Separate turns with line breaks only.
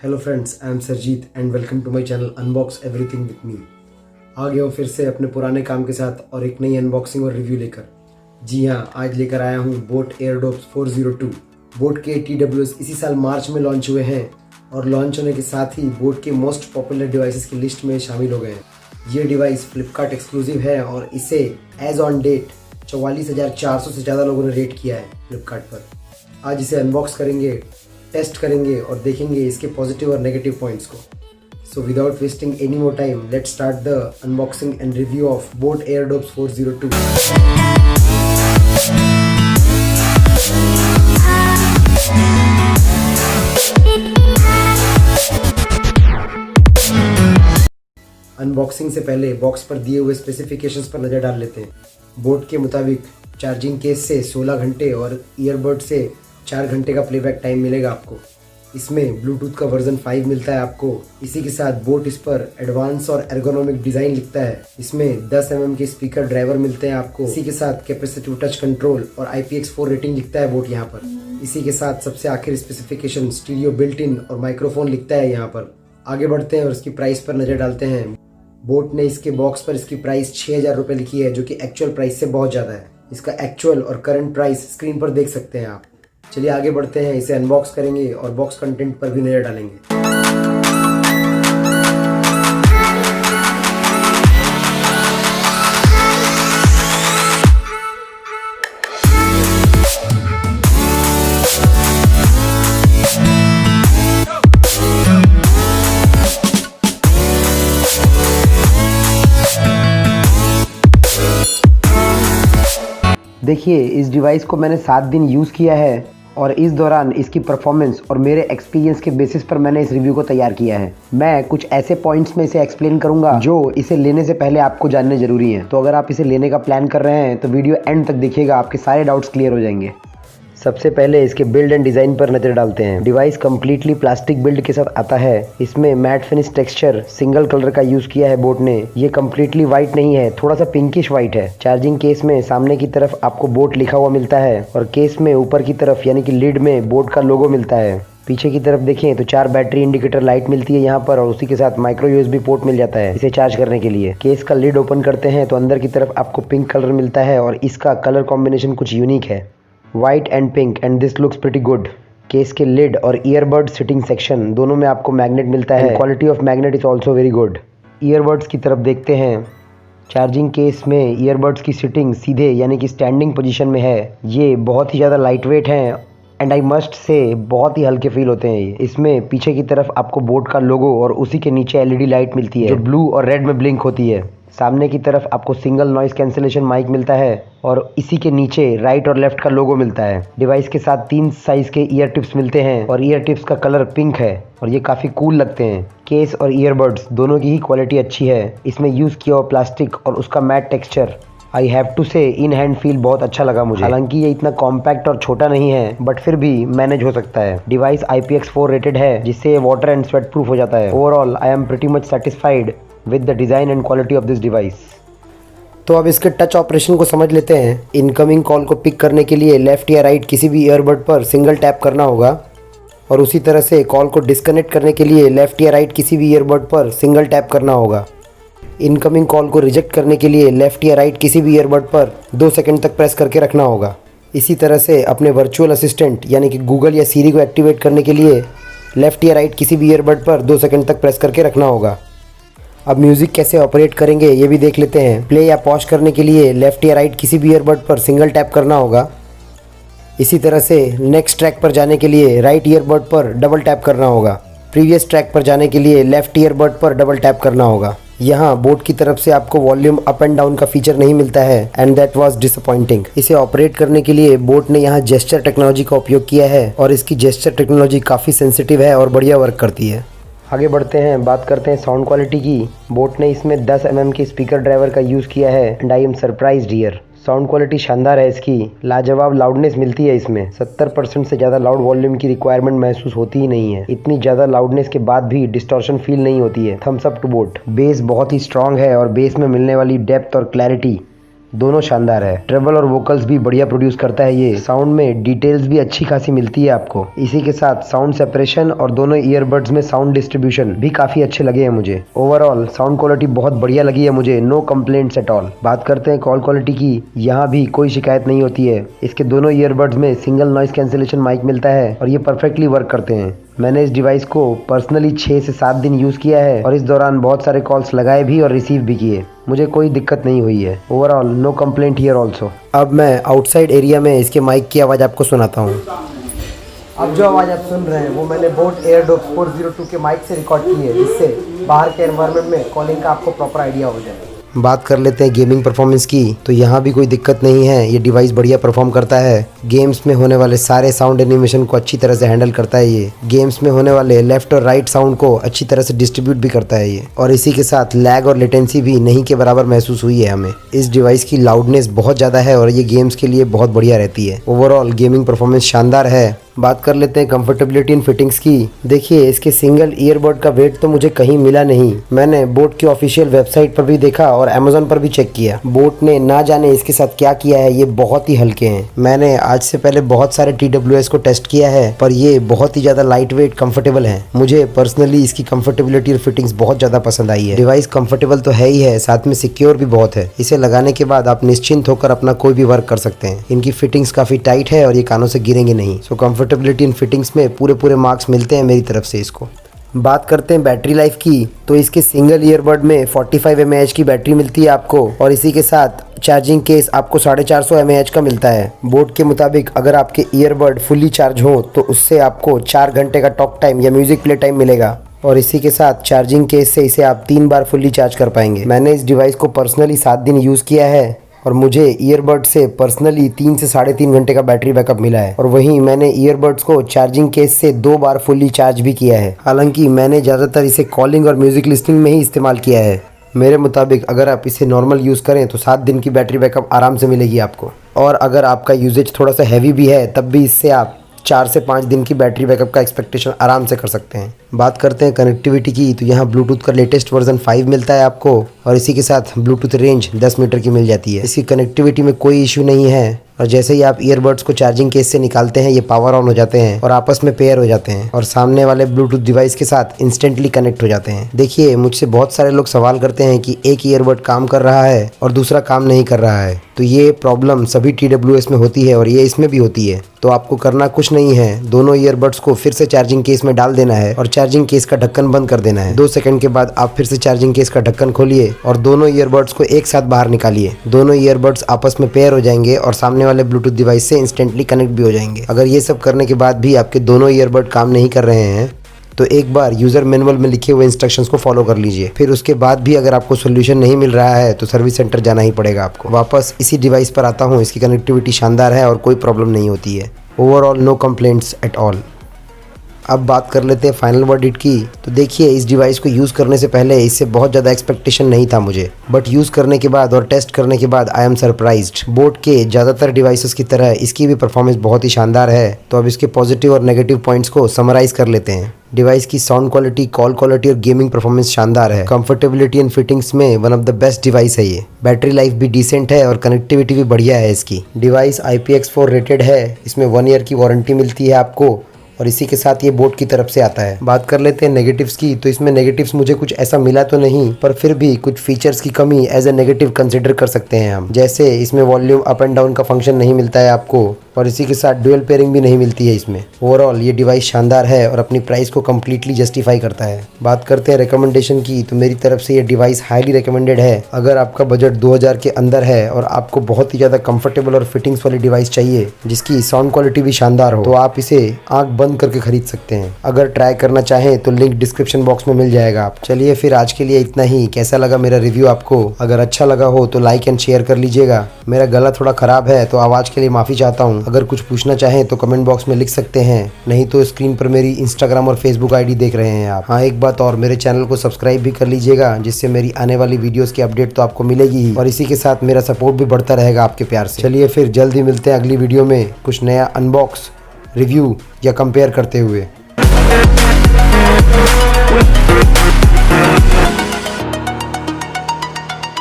Hello friends, I am Sarjeet and welcome to my channel unbox everything with me. आ गया हूँ फिर से अपने पुराने काम के साथ और एक नई अनबॉक्सिंग और रिव्यू लेकर। जी हाँ, आज लेकर आया हूँ बोट एयरडॉप्स 402। बोट के TWS इसी साल मार्च में लॉन्च हुए हैं और लॉन्च होने के साथ ही बोट के मोस्ट पॉपुलर डिवाइसेस की लिस्ट में शामिल हो गए हैं। ये डिवाइस फ्लिपकार्ट एक्सक्लूसिव है और इसे एज ऑन डेट 44,400 से ज़्यादा लोगों ने रेट किया है फ्लिपकार्ट पर। आज इसे अनबॉक्स करेंगे, टेस्ट करेंगे और देखेंगे इसके पॉजिटिव और नेगेटिव पॉइंट्स को। So without wasting any more time, let's start the unboxing and review of boat Airdopes 402। Unboxing से पहले बॉक्स पर दिए हुए स्पेसिफिकेशंस पर नज़र डाल लेते हैं। बोट के मुताबिक चार्जिंग केस से 16 घंटे और ईयरबड से 4 घंटे का प्लेबैक टाइम मिलेगा आपको। इसमें ब्लूटूथ का वर्जन 5 मिलता है आपको। इसी के साथ बोट इस पर एडवांस और एर्गोनॉमिक डिज़ाइन लिखता है। इसमें 10 mm के स्पीकर ड्राइवर मिलते हैं आपको। इसी के साथ कैपेसिटिव टच कंट्रोल और IPX4 रेटिंग लिखता है बोट यहाँ पर। इसी के साथ सबसे आखिर स्पेसिफिकेशन स्टीरियो बिल्ट इन और माइक्रोफोन लिखता है यहाँ पर। आगे बढ़ते हैं और इसकी प्राइस पर नज़र डालते हैं। बोट ने इसके बॉक्स पर इसकी प्राइस 6,000 रुपये लिखी है, जो कि एक्चुअल प्राइस से बहुत ज़्यादा है। इसका एक्चुअल और करंट प्राइस स्क्रीन पर देख सकते हैं आप। चलिए आगे बढ़ते हैं, इसे अनबॉक्स करेंगे और बॉक्स कंटेंट पर भी नज़र डालेंगे। देखिए, इस डिवाइस को मैंने 7 दिन यूज़ किया है और इस दौरान इसकी परफॉर्मेंस और मेरे एक्सपीरियंस के बेसिस पर मैंने इस रिव्यू को तैयार किया है। मैं कुछ ऐसे पॉइंट्स में इसे एक्सप्लेन करूंगा जो इसे लेने से पहले आपको जानने जरूरी हैं। तो अगर आप इसे लेने का प्लान कर रहे हैं तो वीडियो एंड तक देखिएगा, आपके सारे डाउट्स क्लियर हो जाएंगे। सबसे पहले इसके बिल्ड एंड डिज़ाइन पर नज़र डालते हैं। डिवाइस कम्प्लीटली प्लास्टिक बिल्ड के साथ आता है। इसमें matte finish texture single colour का यूज़ किया है बोट ने। ये कम्प्लीटली वाइट नहीं है, थोड़ा सा पिंकिश वाइट है। चार्जिंग केस में सामने की तरफ आपको बोट लिखा हुआ मिलता है और केस में ऊपर की तरफ यानी कि लिड में बोट का लोगो मिलता है। पीछे की तरफ देखें तो 4 बैटरी इंडिकेटर लाइट मिलती है यहाँ पर और उसी के साथ माइक्रो USB पोर्ट मिल जाता है इसे चार्ज करने के लिए। केस का लिड ओपन करते हैं तो अंदर की तरफ आपको पिंक कलर मिलता है और इसका कलर कॉम्बिनेशन कुछ यूनिक है, white and pink, and this looks pretty good. Case के लिड और ईयरबड सिटिंग सेक्शन दोनों में आपको मैग्नेट मिलता है। Quality of magnet is also very good. Earbuds की तरफ देखते हैं। चार्जिंग केस में ईयरबड्स की सिटिंग सीधे यानी कि स्टैंडिंग पोजीशन में है। ये बहुत ही ज़्यादा लाइट वेट हैं एंड आई मस्ट से बहुत ही हल्के फील होते हैं। इसमें पीछे की तरफ आपको बोट का लोगो और उसी के नीचे LED लाइट मिलती है जो ब्लू और रेड में ब्लिंक होती है। सामने की तरफ आपको सिंगल नॉइस कैंसिलेशन माइक मिलता है और इसी के नीचे राइट और लेफ्ट का लोगो मिलता है। डिवाइस के साथ 3 साइज के ईयर टिप्स मिलते हैं और ईयर टिप्स का कलर पिंक है और ये काफ़ी कूल लगते हैं। केस और ईयरबड्स दोनों की ही क्वालिटी अच्छी है। इसमें यूज़ किया हुआ प्लास्टिक और उसका matte texture I have to say in hand feel बहुत अच्छा लगा मुझे। हालांकि ये इतना कॉम्पैक्ट और छोटा नहीं है बट फिर भी मैनेज हो सकता है। डिवाइस IPX4 रेटेड है जिससे वाटर एंड स्वेट प्रूफ हो जाता है। Overall I am pretty much satisfied with the design and quality of this device. तो अब इसके टच ऑपरेशन को समझ लेते हैं। इनकमिंग कॉल को पिक करने के लिए लेफ़्ट या राइट किसी भी ईयरबड पर सिंगल टैप करना होगा और उसी तरह से कॉल को डिस्कनेक्ट करने के लिए लेफ़्ट या राइट किसी भी ईयरबड पर सिंगल टैप करना होगा। इनकमिंग कॉल को रिजेक्ट करने के लिए लेफ़्ट या राइट किसी भी ईयरबड पर 2 सेकंड तक प्रेस करके रखना होगा। इसी तरह से अपने वर्चुअल असिस्टेंट यानी कि गूगल या सीरी को एक्टिवेट करने के लिए लेफ़्ट या राइट किसी भी ईयरबड पर 2 सेकंड तक प्रेस करके रखना होगा। अब म्यूज़िक कैसे ऑपरेट करेंगे ये भी देख लेते हैं। प्ले या पॉज करने के लिए लेफ़्ट या राइट किसी भी ईयरबड पर सिंगल टैप करना होगा। इसी तरह से नेक्स्ट ट्रैक पर जाने के लिए राइट ईयरबड पर डबल टैप करना होगा। प्रीवियस ट्रैक पर जाने के लिए लेफ़्ट ईयरबड पर डबल टैप करना होगा। यहाँ बोट की तरफ से आपको वॉल्यूम अप एंड डाउन का फीचर नहीं मिलता है एंड दैट वाज डिसअपॉइंटिंग। इसे ऑपरेट करने के लिए बोट ने यहाँ जेस्चर टेक्नोलॉजी का उपयोग किया है और इसकी जेस्चर टेक्नोलॉजी काफ़ी सेंसिटिव है और बढ़िया वर्क करती है। आगे बढ़ते हैं, बात करते हैं साउंड क्वालिटी की। बोट ने इसमें 10 mm के स्पीकर ड्राइवर का यूज़ किया है and I am surprised here. Sound quality शानदार है इसकी, लाजवाब लाउडनेस मिलती है इसमें। 70% से ज़्यादा लाउड वॉल्यूम की रिक्वायरमेंट महसूस होती ही नहीं है। इतनी ज़्यादा लाउडनेस के बाद भी डिस्टॉर्शन फील नहीं होती है। Thumbs up to boat. Bass बहुत ही स्ट्रांग है और बेस में मिलने वाली डेप्थ और क्लैरिटी दोनों शानदार है। ट्रेबल और वोकल्स भी बढ़िया प्रोड्यूस करता है ये। साउंड में डिटेल्स भी अच्छी खासी मिलती है आपको। इसी के साथ साउंड सेपरेशन और दोनों ईयरबड्स में साउंड डिस्ट्रीब्यूशन भी काफी अच्छे लगे हैं मुझे। ओवरऑल साउंड क्वालिटी बहुत बढ़िया लगी है मुझे, नो कंप्लेंट्स एट ऑल। बात करते हैं कॉल क्वालिटी की, यहाँ भी कोई शिकायत नहीं होती है। इसके दोनों ईयरबड्स में सिंगल नॉइस कैंसिलेशन माइक मिलता है और ये परफेक्टली वर्क करते हैं। मैंने इस डिवाइस को पर्सनली 6 से 7 दिन यूज़ किया है और इस दौरान बहुत सारे कॉल्स लगाए भी और रिसीव भी किए। मुझे कोई दिक्कत नहीं हुई है। Overall no complaint here also. अब मैं आउटसाइड एरिया में इसके माइक की आवाज़ आपको सुनाता हूँ। अब जो आवाज़ आप सुन रहे हैं वो मैंने बोट एयरडॉप्स 402 के माइक से रिकॉर्ड की है, जिससे बाहर के एनवायरनमेंट में कॉलिंग का आपको प्रॉपर आइडिया हो जाए। बात कर लेते हैं गेमिंग परफॉर्मेंस की, तो यहाँ भी कोई दिक्कत नहीं है। ये डिवाइस बढ़िया परफॉर्म करता है। गेम्स में होने वाले सारे साउंड एनिमेशन को अच्छी तरह से हैंडल करता है ये। गेम्स में होने वाले लेफ्ट और राइट साउंड को अच्छी तरह से डिस्ट्रीब्यूट भी करता है ये। और इसी के साथ लैग और लेटेंसी भी नहीं के बराबर महसूस हुई है हमें। इस डिवाइस की लाउडनेस बहुत ज़्यादा है और ये गेम्स के लिए बहुत बढ़िया रहती है। ओवरऑल गेमिंग परफॉर्मेंस शानदार है। बात कर लेते हैं कंफर्टेबिलिटी एंड फिटिंग्स की। देखिए, इसके सिंगल ईयरबड का वेट तो मुझे कहीं मिला नहीं। मैंने बोट की ऑफिशियल वेबसाइट पर भी देखा और अमेजोन पर भी चेक किया। बोट ने ना जाने इसके साथ क्या किया है, ये बहुत ही हल्के हैं। मैंने आज से पहले बहुत सारे TWS को टेस्ट किया है, पर ये बहुत ही ज़्यादा लाइट वेट कंफर्टेबल है। मुझे पर्सनली इसकी कंफर्टेबिलिटी और फिटिंग्स बहुत ज़्यादा पसंद आई है। डिवाइस कंफर्टेबल तो है ही है, साथ में सिक्योर भी बहुत है। इसे लगाने के बाद आप निश्चिंत होकर अपना कोई भी वर्क कर सकते हैं। इनकी फिटिंग्स काफ़ी टाइट है और ये कानों से गिरेंगे नहीं। सो कंफर्टेबिलिटी एंड फिटिंग्स में पूरे मार्क्स मिलते हैं मेरी तरफ से इसको। बात करते हैं बैटरी लाइफ की, तो इसके सिंगल ईयरबड में 45 mAh की बैटरी मिलती है आपको और इसी के साथ चार्जिंग केस आपको 450 mAh का मिलता है। बोट के मुताबिक अगर आपके ईयरबड फुली चार्ज हो तो उससे आपको 4 घंटे का टॉक टाइम या म्यूजिक प्ले टाइम मिलेगा और इसी के साथ चार्जिंग केस से इसे आप 3 बार फुल्ली चार्ज कर पाएंगे। मैंने इस डिवाइस को पर्सनली 7 दिन यूज़ किया है और मुझे ईयरबड से पर्सनली 3 से 3.5 घंटे का बैटरी बैकअप मिला है। और वहीं मैंने ईयरबड्स को चार्जिंग केस से 2 बार फुल्ली चार्ज भी किया है। हालांकि मैंने ज़्यादातर इसे कॉलिंग और म्यूज़िक लिस्निंग में ही इस्तेमाल किया है। मेरे मुताबिक अगर आप इसे नॉर्मल यूज़ करें तो 7 दिन की बैटरी बैकअप आराम से मिलेगी आपको। और अगर आपका यूजेज थोड़ा सा हैवी भी है तब भी इससे आप 4 से 5 दिन की बैटरी बैकअप का एक्सपेक्टेशन आराम से कर सकते हैं। बात करते हैं कनेक्टिविटी की, तो यहाँ ब्लूटूथ का लेटेस्ट वर्जन 5 मिलता है आपको और इसी के साथ ब्लूटूथ रेंज 10 मीटर की मिल जाती है। इसकी कनेक्टिविटी में कोई इशू नहीं है और जैसे ही आप ईयरबड्स को चार्जिंग केस से निकालते हैं ये पावर ऑन हो जाते हैं और आपस में पेयर हो जाते हैं और सामने वाले ब्लूटूथ डिवाइस के साथ इंस्टेंटली कनेक्ट हो जाते हैं। देखिए, मुझसे बहुत सारे लोग सवाल करते हैं कि एक ईयरबड काम कर रहा है और दूसरा काम नहीं कर रहा है, तो ये प्रॉब्लम सभी TWS में होती है और ये इसमें भी होती है। तो आपको करना कुछ नहीं है, दोनों ईयरबड्स को फिर से चार्जिंग केस में डाल देना है और चार्जिंग केस का ढक्कन बंद कर देना है। 2 सेकंड के बाद आप फिर से चार्जिंग केस का ढक्कन खोलिए और दोनों ईयरबड्स को एक साथ बाहर निकालिए। दोनों ईयरबड्स आपस में पेयर हो जाएंगे और सामने वाले ब्लूटूथ डिवाइस से इंस्टेंटली कनेक्ट भी हो जाएंगे। अगर ये सब करने के बाद भी आपके दोनों ईयरबड काम नहीं कर रहे हैं तो एक बार यूज़र मैनुअल में लिखे हुए इंस्ट्रक्शंस को फॉलो कर लीजिए। फिर उसके बाद भी अगर आपको सोल्यूशन नहीं मिल रहा है तो सर्विस सेंटर जाना ही पड़ेगा आपको। वापस इसी डिवाइस पर आता हूँ, इसकी कनेक्टिविटी शानदार है और कोई प्रॉब्लम नहीं होती है। Overall no complaints at all. अब बात कर लेते हैं फाइनल वर्डिक्ट की, तो देखिए, इस डिवाइस को यूज़ करने से पहले इससे बहुत ज़्यादा एक्सपेक्टेशन नहीं था मुझे, बट यूज़ करने के बाद और टेस्ट करने के बाद आई एम सरप्राइज्ड। बोट के ज़्यादातर डिवाइसेस की तरह इसकी भी परफॉर्मेंस बहुत ही शानदार है। तो अब इसके पॉजिटिव और नेगेटिव पॉइंट्स को समराइज कर लेते हैं। डिवाइस की साउंड क्वालिटी, कॉल क्वालिटी और गेमिंग परफॉर्मेंस शानदार है। कंफर्टेबिलिटी एंड फिटिंग्स में one of the best device है ये। बैटरी लाइफ भी डिसेंट है और कनेक्टिविटी भी बढ़िया है इसकी। डिवाइस IPX4 रेटेड है, इसमें 1 ईयर की वारंटी मिलती है आपको और इसी के साथ ये बोट की तरफ से आता है। बात कर लेते हैं नेगेटिव्स की, तो इसमें नेगेटिव्स मुझे कुछ ऐसा मिला तो नहीं, पर फिर भी कुछ फीचर्स की कमी एज ए नेगेटिव कंसिडर कर सकते हैं हम। जैसे इसमें वॉल्यूम अप एंड डाउन का फंक्शन नहीं मिलता है आपको और इसी के साथ डुअल पेयरिंग भी नहीं मिलती है इसमें। ओवरऑल ये डिवाइस शानदार है और अपनी प्राइस को कम्प्लीटली जस्टिफाई करता है। बात करते हैं रिकमेंडेशन की, तो मेरी तरफ से ये डिवाइस हाईली रिकमेंडेड है। अगर आपका बजट 2000 के अंदर है और आपको बहुत ही ज़्यादा कंफर्टेबल और फिटिंग्स वाली डिवाइस चाहिए जिसकी साउंड क्वालिटी भी शानदार हो, तो आप इसे आँख बंद करके खरीद सकते हैं। अगर ट्राई करना चाहें तो लिंक डिस्क्रिप्शन बॉक्स में मिल जाएगा आप। चलिए फिर आज के लिए इतना ही। कैसा लगा मेरा रिव्यू आपको? अगर अच्छा लगा हो तो लाइक एंड शेयर कर लीजिएगा। मेरा गला थोड़ा ख़राब है तो आवाज़ के लिए माफ़ी चाहता हूँ। अगर कुछ पूछना चाहें तो कमेंट बॉक्स में लिख सकते हैं, नहीं तो स्क्रीन पर मेरी इंस्टाग्राम और फेसबुक ID देख रहे हैं आप। हाँ, एक बात और, मेरे चैनल को सब्सक्राइब भी कर लीजिएगा, जिससे मेरी आने वाली वीडियोस की अपडेट तो आपको मिलेगी ही और इसी के साथ मेरा सपोर्ट भी बढ़ता रहेगा आपके प्यार से। चलिए फिर जल्द ही मिलते हैं अगली वीडियो में कुछ नया अनबॉक्स, रिव्यू या कंपेयर करते हुए।